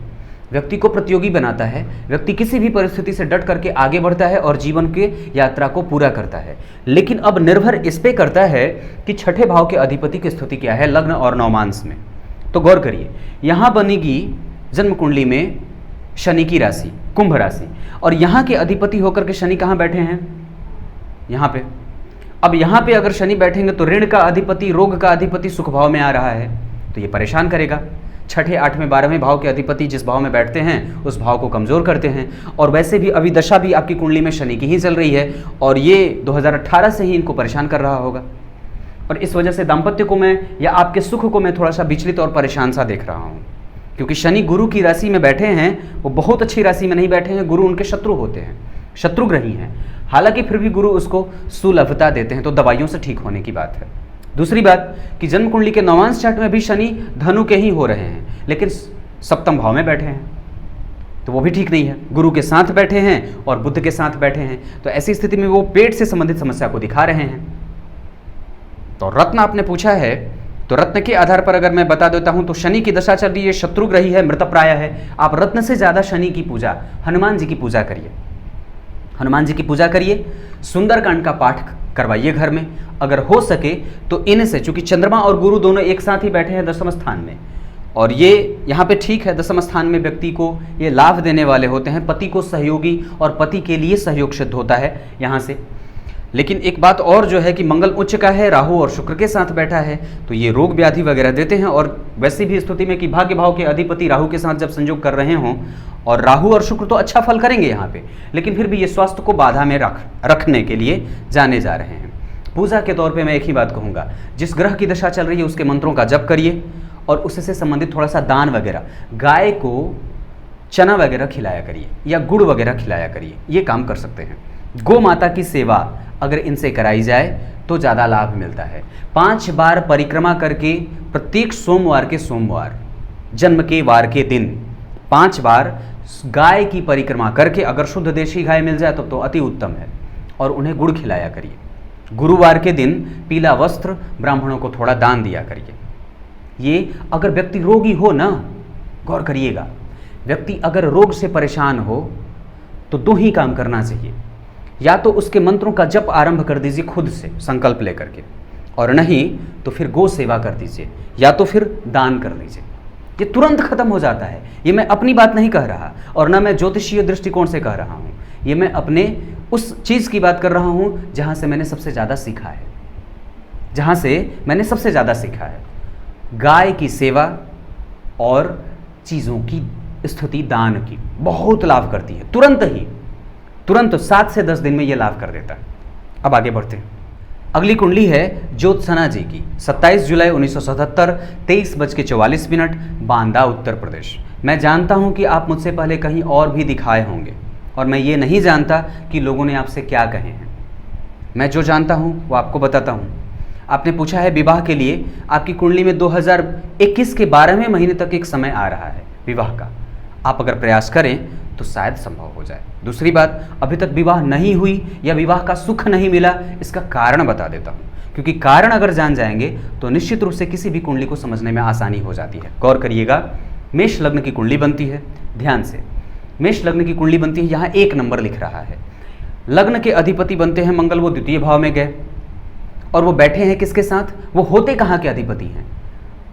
व्यक्ति को प्रतियोगी बनाता है, व्यक्ति किसी भी परिस्थिति से डट करके आगे बढ़ता है और जीवन के यात्रा को पूरा करता है। लेकिन अब निर्भर इस पे करता है कि छठे भाव के अधिपति की स्थिति क्या है लग्न और नवमांश में। तो गौर करिए, यहाँ बनेगी जन्म कुंडली में शनि की राशि कुंभ राशि, और यहाँ के अधिपति होकर के शनि कहाँ बैठे हैं? यहाँ पे। अब यहाँ पे अगर शनि बैठेंगे तो ऋण का अधिपति, रोग का अधिपति सुख भाव में आ रहा है, तो ये परेशान करेगा। छठे, 8वें, 12वें भाव के अधिपति जिस भाव में बैठते हैं उस भाव को कमजोर करते हैं। और वैसे भी अभी दशा भी आपकी कुंडली में शनि की ही चल रही है, और ये 2018 से ही इनको परेशान कर रहा होगा। और इस वजह से दाम्पत्य को मैं या आपके सुख को मैं थोड़ा सा विचलित और परेशान सा देख रहा हूँ, क्योंकि शनि गुरु की राशि में बैठे हैं, वो बहुत अच्छी राशि में नहीं बैठे हैं, गुरु उनके शत्रु होते हैं, शत्रुग्रही हैं। हालांकि फिर भी गुरु उसको सुलभता देते हैं, तो दवाइयों से ठीक होने की बात है। दूसरी बात कि जन्म कुंडली के नवांश चार्ट में भी शनि धनु के ही हो रहे हैं, लेकिन सप्तम भाव में बैठे हैं, तो वो भी ठीक नहीं है। गुरु के साथ बैठे हैं और बुध के साथ बैठे हैं, तो ऐसी स्थिति में वो पेट से संबंधित समस्या को दिखा रहे हैं। तो रत्न आपने पूछा है, तो रत्न के आधार पर अगर मैं बता देता हूं तो शनि की दशा चल रही है, शत्रुग्रही है, मृतप्राय है। आप रत्न से ज्यादा शनि की पूजा, हनुमान जी की पूजा करिए, हनुमान जी की पूजा करिए, सुंदरकांड का पाठ करवाइए घर में। अगर हो सके तो इनसे, चूंकि चंद्रमा और गुरु दोनों एक साथ ही बैठे हैं दशम स्थान में, और ये यहाँ पे ठीक है, दशम स्थान में व्यक्ति को ये लाभ देने वाले होते हैं, पति को सहयोगी और पति के लिए सहयोग सिद्ध होता है यहाँ से। लेकिन एक बात और जो है कि मंगल उच्च का है, राहु और शुक्र के साथ बैठा है, तो ये रोग व्याधि वगैरह देते हैं। और वैसी भी स्थिति में कि भाग्य भाव के अधिपति राहु के साथ जब संयोग कर रहे हों, और राहु और शुक्र तो अच्छा फल करेंगे यहाँ पे, लेकिन फिर भी ये स्वास्थ्य को बाधा में रखने के लिए जाने जा रहे हैं। पूजा के तौर पे मैं एक ही बात कहूँगा, जिस ग्रह की दशा चल रही है उसके मंत्रों का जप करिए, और उससे संबंधित थोड़ा सा दान वगैरह, गाय को चना वगैरह खिलाया करिए या गुड़ वगैरह खिलाया करिए, ये काम कर सकते हैं। गौ माता की सेवा अगर इनसे कराई जाए तो ज़्यादा लाभ मिलता है। 5 बार परिक्रमा करके प्रत्येक सोमवार के सोमवार, जन्म के वार के दिन 5 बार गाय की परिक्रमा करके, अगर शुद्ध देशी गाय मिल जाए तो अति उत्तम है, और उन्हें गुड़ खिलाया करिए। गुरुवार के दिन पीला वस्त्र ब्राह्मणों को थोड़ा दान दिया करिए। ये अगर व्यक्ति रोगी हो ना, गौर करिएगा, व्यक्ति अगर रोग से परेशान हो तो 2 ही काम करना चाहिए, या तो उसके मंत्रों का जप आरंभ कर दीजिए खुद से संकल्प लेकर के, और नहीं तो फिर गौ सेवा कर दीजिए, या तो फिर दान कर दीजिए। ये तुरंत खत्म हो जाता है। ये मैं अपनी बात नहीं कह रहा, और ना मैं ज्योतिषीय दृष्टिकोण से कह रहा हूँ, ये मैं अपने उस चीज़ की बात कर रहा हूँ जहाँ से मैंने सबसे ज़्यादा सीखा है, जहाँ से मैंने सबसे ज़्यादा सीखा है। गाय की सेवा और चीज़ों की स्थिति दान की बहुत लाभ करती है, तुरंत 7 से 10 दिन में ये लाभ कर देता है। अब आगे बढ़ते हैं। अगली कुंडली है ज्योत्सना जी की, 27 जुलाई 1977, 23:44, बांदा उत्तर प्रदेश। मैं जानता हूं कि आप मुझसे पहले कहीं और भी दिखाए होंगे, और मैं ये नहीं जानता कि लोगों ने आपसे क्या कहे हैं। मैं जो जानता हूं वो आपको बताता हूं। आपने पूछा है विवाह के लिए, आपकी कुंडली में 2021 के 12वें महीने तक एक समय आ रहा है विवाह का। आप अगर प्रयास करें तो शायद संभव हो जाए। दूसरी बात, अभी तक विवाह नहीं हुई या विवाह का सुख नहीं मिला, इसका कारण बता देता हूँ, क्योंकि कारण अगर जान जाएंगे तो निश्चित रूप से किसी भी कुंडली को समझने में आसानी हो जाती है। गौर करिएगा, मेष लग्न की कुंडली बनती है, ध्यान से, मेष लग्न की कुंडली बनती है, यहाँ 1 नंबर लिख रहा है। लग्न के अधिपति बनते हैं मंगल, वो द्वितीय भाव में गए, और वो बैठे हैं किसके साथ? वो होते कहाँ के अधिपति हैं?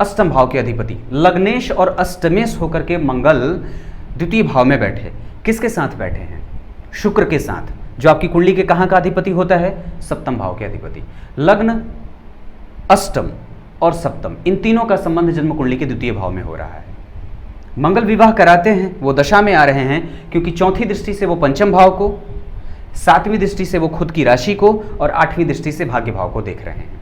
अष्टम भाव के अधिपति। लग्नेश और अष्टमेश होकर के मंगल द्वितीय भाव में बैठे, किसके साथ बैठे हैं? शुक्र के साथ, जो आपकी कुंडली के कहाँ का अधिपति होता है? सप्तम भाव के अधिपति। लग्न, अष्टम और सप्तम, इन तीनों का संबंध जन्म कुंडली के द्वितीय भाव में हो रहा है। मंगल विवाह कराते हैं, वो दशा में आ रहे हैं, क्योंकि चौथी दृष्टि से वो पंचम भाव को, 7वीं दृष्टि से वो खुद की राशि को, और 8वीं दृष्टि से भाग्य भाव को देख रहे हैं।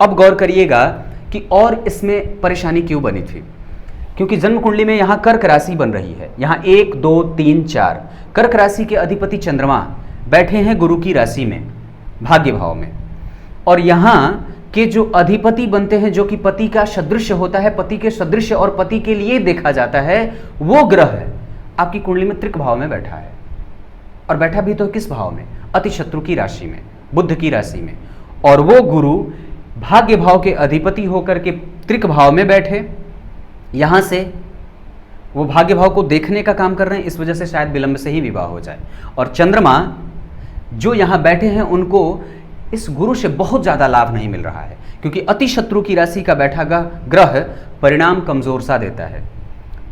अब गौर करिएगा कि और इसमें परेशानी क्यों बनी थी। क्योंकि जन्म कुंडली में यहाँ कर्क राशि बन रही है। यहाँ 1 2 3 4 कर्क राशि के अधिपति चंद्रमा बैठे हैं गुरु की राशि में, भाग्य भाव में। और यहाँ के जो अधिपति बनते हैं, जो कि पति का सदृश होता है, पति के सदृश और पति के लिए देखा जाता है, वो ग्रह है आपकी कुंडली में त्रिक भाव में बैठा है। और बैठा भी तो किस भाव में? अति शत्रु की राशि में, बुध की राशि में। और वो गुरु भाग्य भाव के अधिपति होकर के त्रिक भाव में बैठे, यहां से वो भाग्य भाव को देखने का काम कर रहे हैं, इस वजह से शायद विलंब से ही विवाह हो जाए। और चंद्रमा जो यहां बैठे हैं उनको इस गुरु से बहुत ज्यादा लाभ नहीं मिल रहा है, क्योंकि अति शत्रु की राशि का बैठा ग्रह परिणाम कमजोर सा देता है।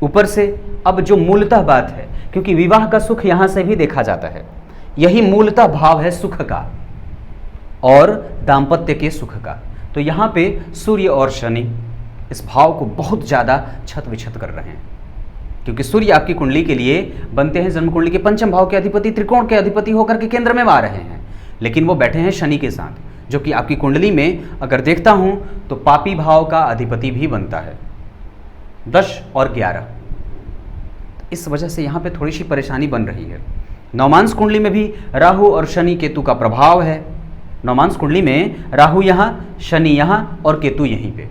ऊपर से अब जो मूलतः बात है, क्योंकि विवाह का सुख यहां से भी देखा जाता है, यही मूलतः भाव है सुख का और दाम्पत्य के सुख का। तो यहां पे सूर्य और शनि इस भाव को बहुत ज्यादा छत विछत कर रहे हैं, क्योंकि सूर्य आपकी कुंडली के लिए बनते हैं जन्म कुंडली के पंचम भाव के अधिपति, त्रिकोण के अधिपति होकर के केंद्र में आ रहे हैं, लेकिन वो बैठे हैं शनि के साथ, जो कि आपकी कुंडली में अगर देखता हूं तो पापी भाव का अधिपति भी बनता है 10 और 11। इस वजह से यहां पे थोड़ी सी परेशानी बन रही है। नवमांस कुंडली में भी राहु और शनि केतु का प्रभाव है। नवमांस कुंडली में राहु यहां, शनि यहां और केतु यहीं पे,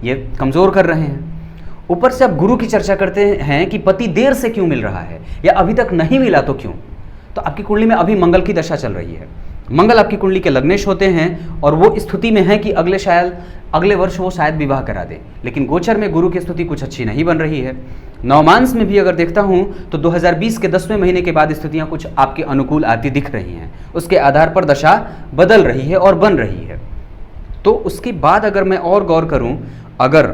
ये कमजोर कर रहे हैं। ऊपर से अब गुरु की चर्चा करते हैं कि पति देर से क्यों मिल रहा है या अभी तक नहीं मिला तो क्यों। तो आपकी कुंडली में अभी मंगल की दशा चल रही है। मंगल आपकी कुंडली के लग्नेश होते हैं और वो स्थिति में है कि अगले वर्ष वो शायद विवाह करा दे, लेकिन गोचर में गुरु की स्थिति कुछ अच्छी नहीं बन रही है। नवमांस में भी अगर देखता हूं तो 2020 के 10वें महीने के बाद स्थितियां कुछ आपके अनुकूल आती दिख रही हैं, उसके आधार पर दशा बदल रही है और बन रही है। तो उसके बाद अगर मैं और गौर करूं, अगर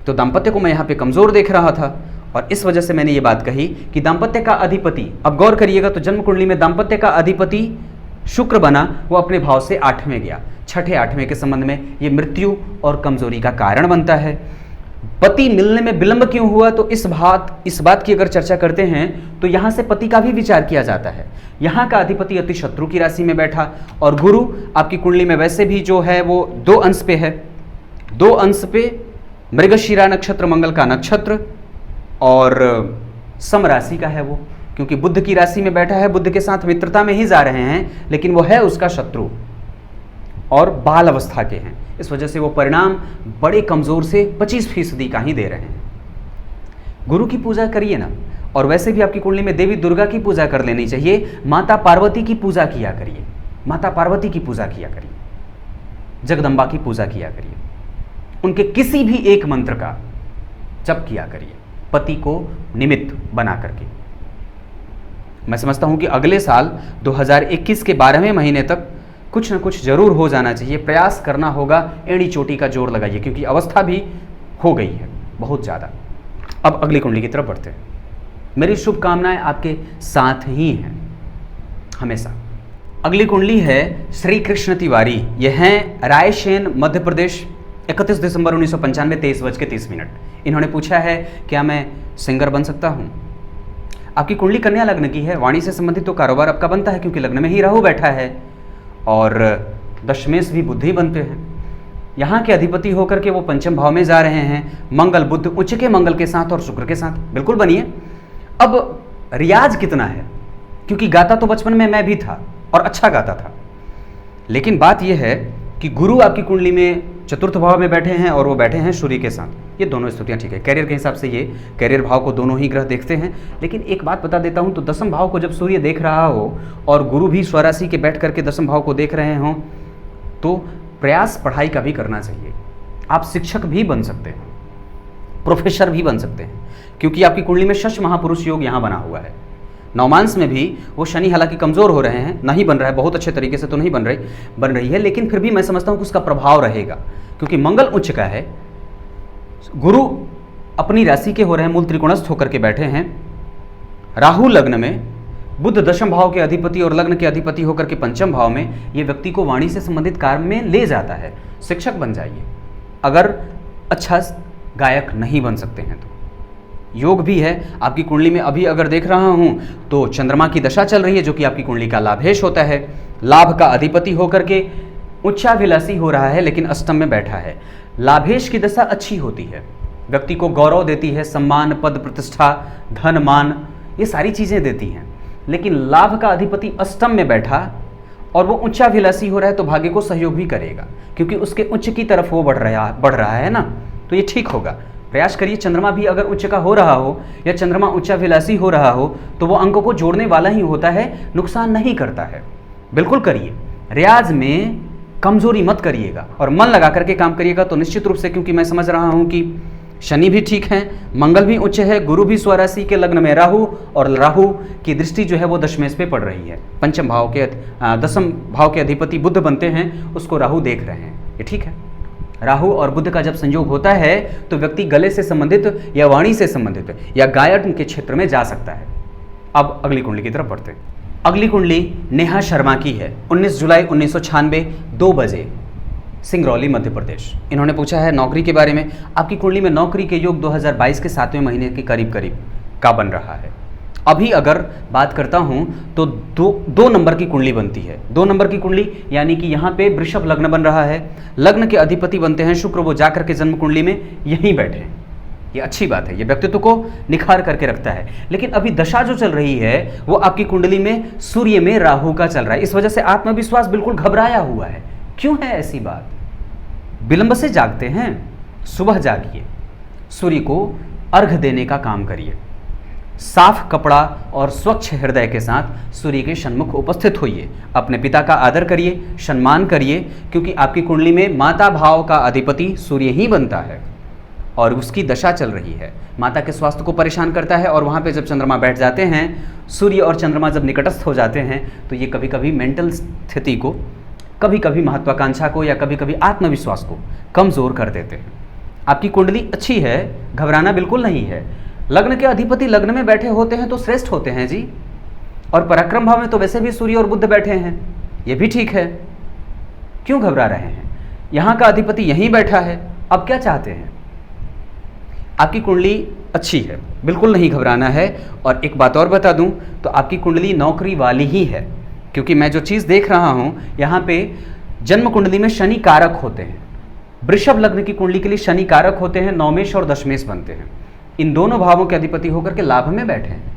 तो दाम्पत्य को मैं यहाँ पे कमजोर देख रहा था, और इस वजह से मैंने ये बात कही कि दाम्पत्य का अधिपति, अब गौर करिएगा तो जन्म कुंडली में दाम्पत्य का अधिपति शुक्र बना, वो अपने भाव से 8वें गया। 6ठे 8वें के संबंध में ये मृत्यु और कमजोरी का कारण बनता है। पति मिलने में विलंब क्यों हुआ, तो इस बात की अगर चर्चा करते हैं तो यहां से पति का भी विचार किया जाता है। यहां का अधिपति अति शत्रु की राशि में बैठा, और गुरु आपकी कुंडली में वैसे भी जो है वो 2 अंश पे है। 2 अंश पे मृगशिरा नक्षत्र, मंगल का नक्षत्र, और सम राशि का है वो, क्योंकि बुध की राशि में बैठा है, बुध के साथ मित्रता में ही जा रहे हैं, लेकिन वो है उसका शत्रु और बाल अवस्था के हैं। इस वजह से वो परिणाम बड़े कमजोर से 25% का ही दे रहे हैं। गुरु की पूजा करिए ना, और वैसे भी आपकी कुंडली में देवी दुर्गा की पूजा कर लेनी चाहिए। माता पार्वती की पूजा किया करिए, माता पार्वती की पूजा किया करिए, जगदम्बा की पूजा किया करिए, उनके किसी भी एक मंत्र का जप किया करिए, पति को निमित्त बना करके। मैं समझता हूं कि अगले साल 2021 के 12वें महीने तक कुछ ना कुछ जरूर हो जाना चाहिए। प्रयास करना होगा, एड़ी चोटी का जोर लगाइए, क्योंकि अवस्था भी हो गई है बहुत ज़्यादा। अब अगली कुंडली की तरफ बढ़ते हैं। मेरी शुभकामनाएं आपके साथ ही हैं हमेशा। अगली कुंडली है श्री कृष्ण तिवारी, ये हैं रायसेन मध्य प्रदेश। 31 दिसंबर 1995, 23:30। इन्होंने पूछा है क्या मैं सिंगर बन सकता हूँ। आपकी कुंडली कन्या लग्न की है, वाणी से संबंधित तो कारोबार आपका बनता है, क्योंकि लग्न में ही राहु बैठा है और दशमेश भी बुद्धि बनते हैं। यहाँ के अधिपति होकर के वो पंचम भाव में जा रहे हैं, मंगल बुध उच्च के मंगल के साथ और शुक्र के साथ। बिल्कुल बनिए। अब रियाज कितना है, क्योंकि गाता तो बचपन में मैं भी था और अच्छा गाता था, लेकिन बात यह है कि गुरु आपकी कुंडली में चतुर्थ भाव में बैठे हैं और वो बैठे हैं सूर्य के साथ। ये दोनों स्थितियां ठीक है। कैरियर के हिसाब से ये कैरियर भाव को दोनों ही ग्रह देखते हैं, लेकिन एक बात बता देता हूं, तो दसम भाव को जब सूर्य देख रहा हो और गुरु भी स्वराशि के बैठ करके दसम भाव को देख रहे हों, तो प्रयास पढ़ाई का भी करना चाहिए। आप शिक्षक भी बन सकते हैं, प्रोफेसर भी बन सकते हैं, क्योंकि आपकी कुंडली में शश महापुरुष योग यहाँ बना हुआ है। नवमांस में भी वो शनि हालांकि कमजोर हो रहे हैं, नहीं बन रहा है, बहुत अच्छे तरीके से तो नहीं बन रही है, लेकिन फिर भी मैं समझता हूं कि उसका प्रभाव रहेगा, क्योंकि मंगल उच्च का है, गुरु अपनी राशि के हो रहे हैं, मूल त्रिकोणस्थ होकर के बैठे हैं, राहु लग्न में, बुध दशम भाव के अधिपति और लग्न के अधिपति होकर के पंचम भाव में, ये व्यक्ति को वाणी से संबंधित कार्य में ले जाता है। शिक्षक बन जाइए, अगर अच्छा गायक नहीं बन सकते हैं तो। योग भी है आपकी कुंडली में। अभी अगर देख रहा हूं तो चंद्रमा की दशा चल रही है, जो कि आपकी कुंडली का लाभेश होता है। लाभ का अधिपति होकर के उच्चाभिलाषी हो रहा है, लेकिन अष्टम में बैठा है। लाभेश की दशा अच्छी होती है, व्यक्ति को गौरव देती है, सम्मान, पद, प्रतिष्ठा, धन, मान, ये सारी चीज़ें देती हैं। लेकिन लाभ का अधिपति अष्टम में बैठा और वो उच्चाभिलाषी हो रहा है तो भाग्य को सहयोग भी करेगा, क्योंकि उसके उच्च की तरफ वो बढ़ रहा है ना, तो ये ठीक होगा। प्रयास करिए, चंद्रमा भी अगर उच्च का हो रहा हो या चंद्रमा उच्चाभिलाषी हो रहा हो तो वो अंकों को जोड़ने वाला ही होता है, नुकसान नहीं करता है। बिल्कुल करिए, रियाज में कमजोरी मत करिएगा और मन लगा करके काम करिएगा तो निश्चित रूप से, क्योंकि मैं समझ रहा हूं कि शनि भी ठीक है, मंगल भी उच्च है, गुरु भी स्वराशि के लग्न में राहु, और राहु की दृष्टि जो है वो दशमेश पे पड़ रही है। पंचम भाव के दसम भाव के अधिपति बुध बनते हैं, उसको राहु देख रहे हैं, ये ठीक है। राहु और बुध का जब संयोग होता है तो व्यक्ति गले से संबंधित या वाणी से संबंधित या गायन के क्षेत्र में जा सकता है। अब अगली कुंडली की तरफ बढ़ते हैं। अगली कुंडली नेहा शर्मा की है, 19 जुलाई 1996, 2 बजे, सिंगरौली, मध्य प्रदेश। इन्होंने पूछा है नौकरी के बारे में। आपकी कुंडली में नौकरी के योग 2022 के 7वें महीने के करीब करीब का बन रहा है। अभी अगर बात करता हूं तो दो नंबर की कुंडली बनती है। 2 नंबर की कुंडली यानी कि यहाँ पे वृषभ लग्न बन रहा है, लग्न के अधिपति बनते हैं शुक्र, वो जाकर के जन्म कुंडली में यहीं बैठे हैं। ये अच्छी बात है, ये व्यक्तित्व को निखार करके रखता है। लेकिन अभी दशा जो चल रही है वो आपकी कुंडली में सूर्य में राहु का चल रहा है, इस वजह से आत्मविश्वास बिल्कुल घबराया हुआ है। क्यों है ऐसी बात? विलंब से जागते हैं, सुबह जागिए, सूर्य को अर्घ देने का काम करिए, साफ कपड़ा और स्वच्छ हृदय के साथ सूर्य के सन्मुख उपस्थित होइए, अपने पिता का आदर करिए, सम्मान करिए, क्योंकि आपकी कुंडली में माता भाव का अधिपति सूर्य ही बनता है और उसकी दशा चल रही है। माता के स्वास्थ्य को परेशान करता है और वहाँ पे जब चंद्रमा बैठ जाते हैं, सूर्य और चंद्रमा जब निकटस्थ हो जाते हैं तो ये कभी कभी मेंटल स्थिति को, कभी कभी महत्वाकांक्षा को या कभी कभी आत्मविश्वास को कमज़ोर कर देते हैं। आपकी कुंडली अच्छी है, घबराना बिल्कुल नहीं है। लग्न के अधिपति लग्न में बैठे होते हैं तो श्रेष्ठ होते हैं जी, और पराक्रम भाव में तो वैसे भी सूर्य और बुध बैठे हैं, ये भी ठीक है। क्यों घबरा रहे हैं? यहाँ का अधिपति यहीं बैठा है, अब क्या चाहते हैं? आपकी कुंडली अच्छी है, बिल्कुल नहीं घबराना है। और एक बात और बता दूं तो आपकी कुंडली नौकरी वाली ही है, क्योंकि मैं जो चीज़ देख रहा हूँ यहाँ पे जन्म कुंडली में शनि कारक होते हैं। वृषभ लग्न की कुंडली के लिए शनि कारक होते हैं, नौमेश और दशमेश बनते हैं। इन दोनों भावों के अधिपति होकर के लाभ में बैठे हैं,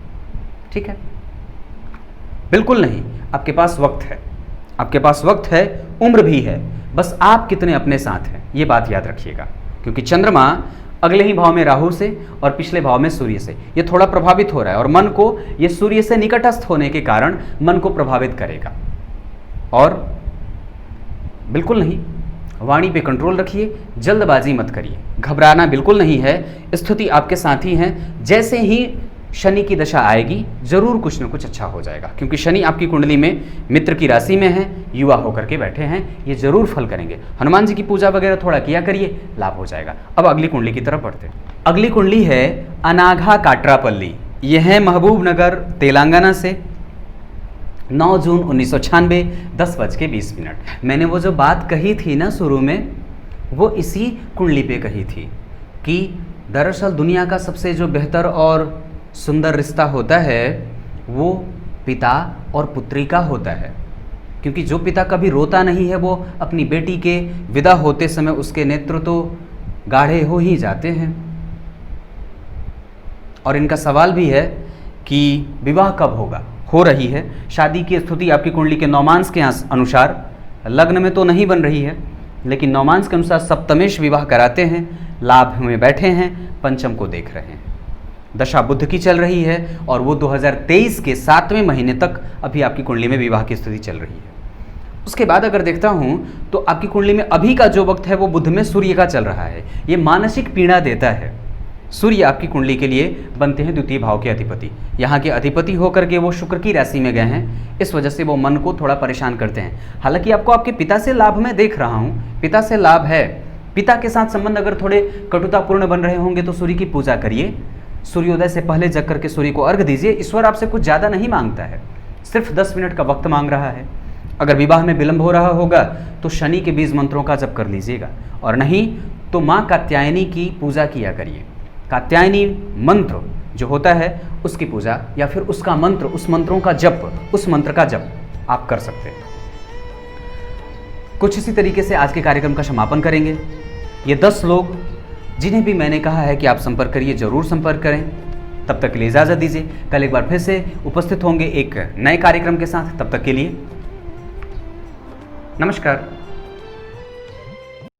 ठीक है? बिल्कुल नहीं, आपके पास वक्त है, आपके पास वक्त है, उम्र भी है, बस आप कितने अपने साथ हैं ये बात याद रखिएगा। क्योंकि चंद्रमा अगले ही भाव में राहु से और पिछले भाव में सूर्य से ये थोड़ा प्रभावित हो रहा है, और मन को ये सूर्य से निकटस्थ होने के कारण मन को प्रभावित करेगा। और बिल्कुल नहीं, वाणी पे कंट्रोल रखिए, जल्दबाजी मत करिए, घबराना बिल्कुल नहीं है। स्थिति आपके साथ ही है, जैसे ही शनि की दशा आएगी जरूर कुछ न कुछ अच्छा हो जाएगा, क्योंकि शनि आपकी कुंडली में मित्र की राशि में है, युवा होकर के बैठे हैं, ये जरूर फल करेंगे। हनुमान जी की पूजा वगैरह थोड़ा किया करिए, लाभ हो जाएगा। अब अगली कुंडली की तरफ बढ़ते हैं। अगली कुंडली है अनाघा काट्रापल्ली, यह है महबूबनगर, तेलंगाना से, 9 जून 1996, 10:20। मैंने वो जो बात कही थी ना शुरू में, वो इसी कुंडली पे कही थी कि दरअसल दुनिया का सबसे जो बेहतर और सुंदर रिश्ता होता है वो पिता और पुत्री का होता है, क्योंकि जो पिता कभी रोता नहीं है वो अपनी बेटी के विदा होते समय उसके नेत्र तो गाढ़े हो ही जाते हैं। और इनका सवाल भी है कि विवाह कब होगा, हो रही है। शादी की स्थिति आपकी कुंडली के नौमांस के अनुसार लग्न में तो नहीं बन रही है, लेकिन नौमांस के अनुसार सप्तमेश विवाह कराते हैं, लाभ में बैठे हैं, पंचम को देख रहे हैं। दशा बुध की चल रही है और वो 2023 के 7वें महीने तक अभी आपकी कुंडली में विवाह की स्थिति चल रही है। उसके बाद अगर देखता हूँ तो आपकी कुंडली में अभी का जो वक्त है वो बुध में सूर्य का चल रहा है, ये मानसिक पीड़ा देता है। सूर्य आपकी कुंडली के लिए बनते हैं द्वितीय भाव के अधिपति, यहाँ के अधिपति होकर के वो शुक्र की राशि में गए हैं, इस वजह से वो मन को थोड़ा परेशान करते हैं। हालांकि आपको आपके पिता से लाभ में देख रहा हूँ, पिता से लाभ है। पिता के साथ संबंध अगर थोड़े कटुतापूर्ण बन रहे होंगे तो सूर्य की पूजा करिए, सूर्योदय से पहले जग करके सूर्य को अर्घ दीजिए। ईश्वर आपसे कुछ ज़्यादा नहीं मांगता है, सिर्फ 10 मिनट का वक्त मांग रहा है। अगर विवाह में विलंब हो रहा होगा तो शनि के बीज मंत्रों का जप कर लीजिएगा, और नहीं तो माँ कात्यायनी की पूजा किया करिए। कात्यायनी मंत्र जो होता है उसकी पूजा या फिर उसका मंत्र, उस मंत्रों का जप, उस मंत्र का जप आप कर सकते हैं। कुछ इसी तरीके से आज के कार्यक्रम का समापन करेंगे। ये 10 लोग जिन्हें भी मैंने कहा है कि आप संपर्क करिए, ज़रूर संपर्क करें। तब तक के लिए इजाज़त दीजिए। कल एक बार फिर से उपस्थित होंगे एक नए कार्यक्रम के साथ। तब तक के लिए नमस्कार।